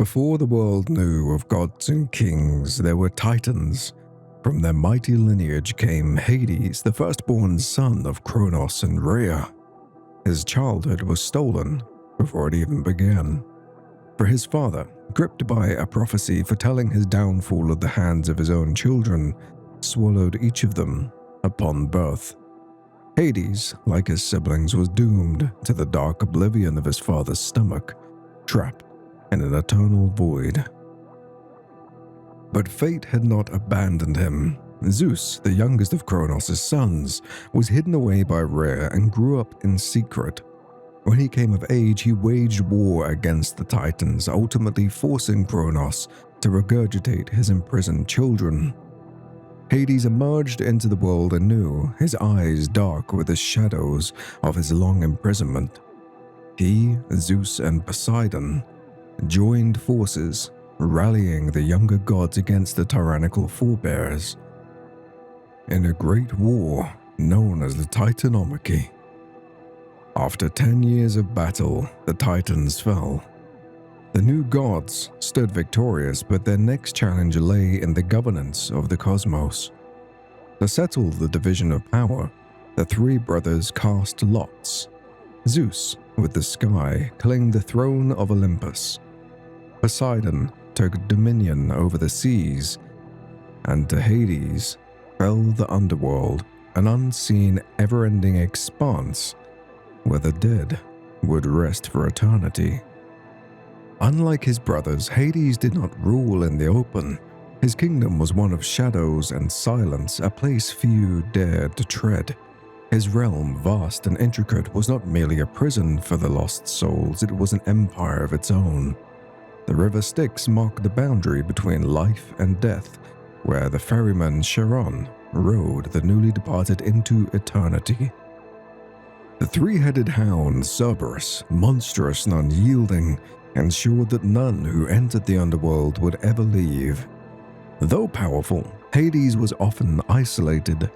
Before the world knew of gods and kings, there were titans. From their mighty lineage came Hades, the firstborn son of Kronos and Rhea. His childhood was stolen before it even began. For his father, gripped by a prophecy foretelling his downfall at the hands of his own children, swallowed each of them upon birth. Hades, like his siblings, was doomed to the dark oblivion of his father's stomach, trapped in an eternal void. But fate had not abandoned him. Zeus, the youngest of Kronos' sons, was hidden away by Rhea and grew up in secret. When he came of age, he waged war against the Titans, ultimately forcing Kronos to regurgitate his imprisoned children. Hades emerged into the world anew, his eyes dark with the shadows of his long imprisonment. He, Zeus, and Poseidon joined forces, rallying the younger gods against the tyrannical forebears in a great war known as the Titanomachy. After 10 years of battle, the Titans fell. The new gods stood victorious, but their next challenge lay in the governance of the cosmos. To settle the division of power, the three brothers cast lots. Zeus, with the sky, claimed the throne of Olympus. Poseidon took dominion over the seas, and to Hades fell the Underworld, an unseen, ever-ending expanse where the dead would rest for eternity. Unlike his brothers, Hades did not rule in the open. His kingdom was one of shadows and silence, a place few dared to tread. His realm, vast and intricate, was not merely a prison for the lost souls, it was an empire of its own. The river Styx marked the boundary between life and death, where the ferryman Charon rowed the newly departed into eternity. The three-headed hound, Cerberus, monstrous and unyielding, ensured that none who entered the underworld would ever leave. Though powerful, Hades was often isolated,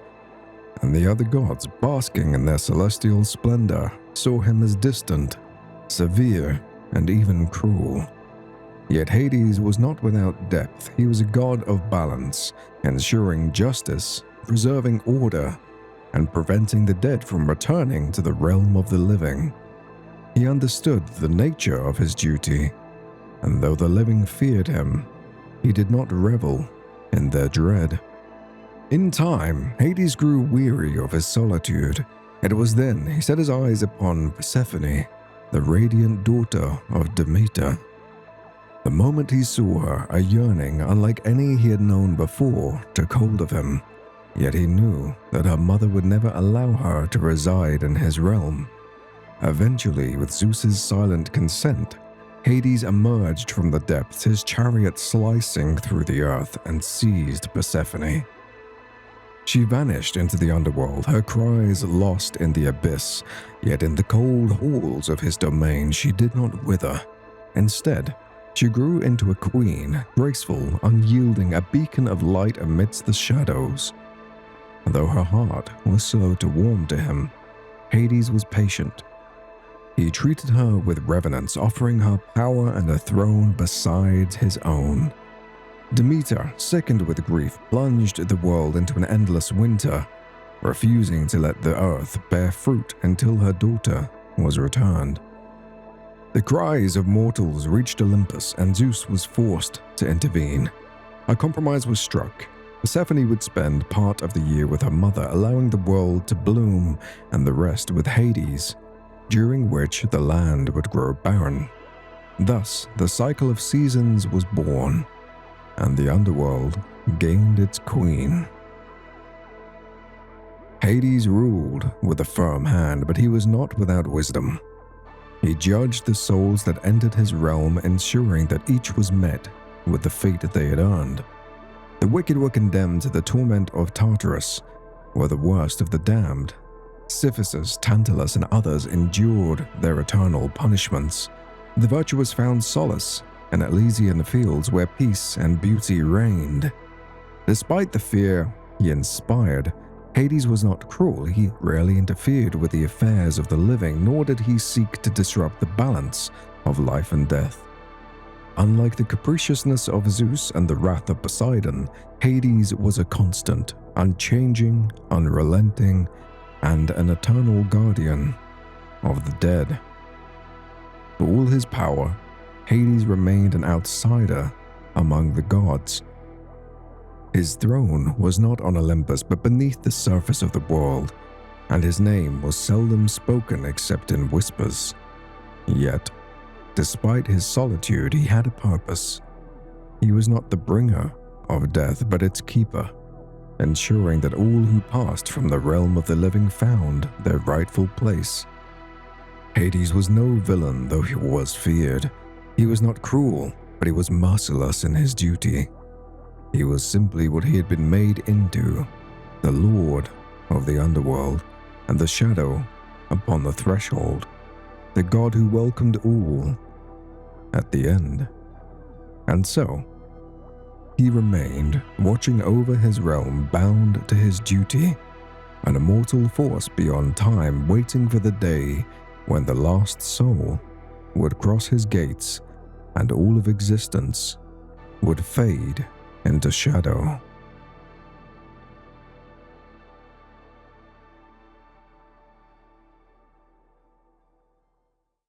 and the other gods, basking in their celestial splendor, saw him as distant, severe, and even cruel. Yet Hades was not without depth. He was a god of balance, ensuring justice, preserving order, and preventing the dead from returning to the realm of the living. He understood the nature of his duty, and though the living feared him, he did not revel in their dread. In time, Hades grew weary of his solitude. It was then he set his eyes upon Persephone, the radiant daughter of Demeter. The moment he saw her, a yearning unlike any he had known before took hold of him. Yet he knew that her mother would never allow her to reside in his realm. Eventually, with Zeus's silent consent, Hades emerged from the depths, his chariot slicing through the earth, and seized Persephone. She vanished into the underworld, her cries lost in the abyss, yet in the cold halls of his domain she did not wither. Instead, she grew into a queen, graceful, unyielding, a beacon of light amidst the shadows. Though her heart was slow to warm to him, Hades was patient. He treated her with reverence, offering her power and a throne beside his own. Demeter, sickened with grief, plunged the world into an endless winter, refusing to let the earth bear fruit until her daughter was returned. The cries of mortals reached Olympus, and Zeus was forced to intervene. A compromise was struck. Persephone would spend part of the year with her mother, allowing the world to bloom, and the rest with Hades, during which the land would grow barren. Thus, the cycle of seasons was born, and the underworld gained its queen. Hades ruled with a firm hand, but he was not without wisdom. He judged the souls that entered his realm, ensuring that each was met with the fate they had earned. The wicked were condemned to the torment of Tartarus, were the worst of the damned. Cephissus, Tantalus, and others endured their eternal punishments. The virtuous found solace in Elysian fields where peace and beauty reigned. Despite the fear he inspired, Hades was not cruel. He rarely interfered with the affairs of the living, nor did he seek to disrupt the balance of life and death. unlike the capriciousness of Zeus and the wrath of Poseidon, Hades was a constant, unchanging, unrelenting, and an eternal guardian of the dead. For all his power, Hades remained an outsider among the gods. His throne was not on Olympus but beneath the surface of the world, and his name was seldom spoken except in whispers. Yet, despite his solitude, he had a purpose. He was not the bringer of death but its keeper, ensuring that all who passed from the realm of the living found their rightful place. Hades was no villain, though he was feared. He was not cruel, but he was merciless in his duty. He was simply what he had been made into, the lord of the underworld and the shadow upon the threshold, the god who welcomed all at the end. And so, he remained, watching over his realm, bound to his duty, an immortal force beyond time, waiting for the day when the last soul would cross his gates and all of existence would fade into shadow.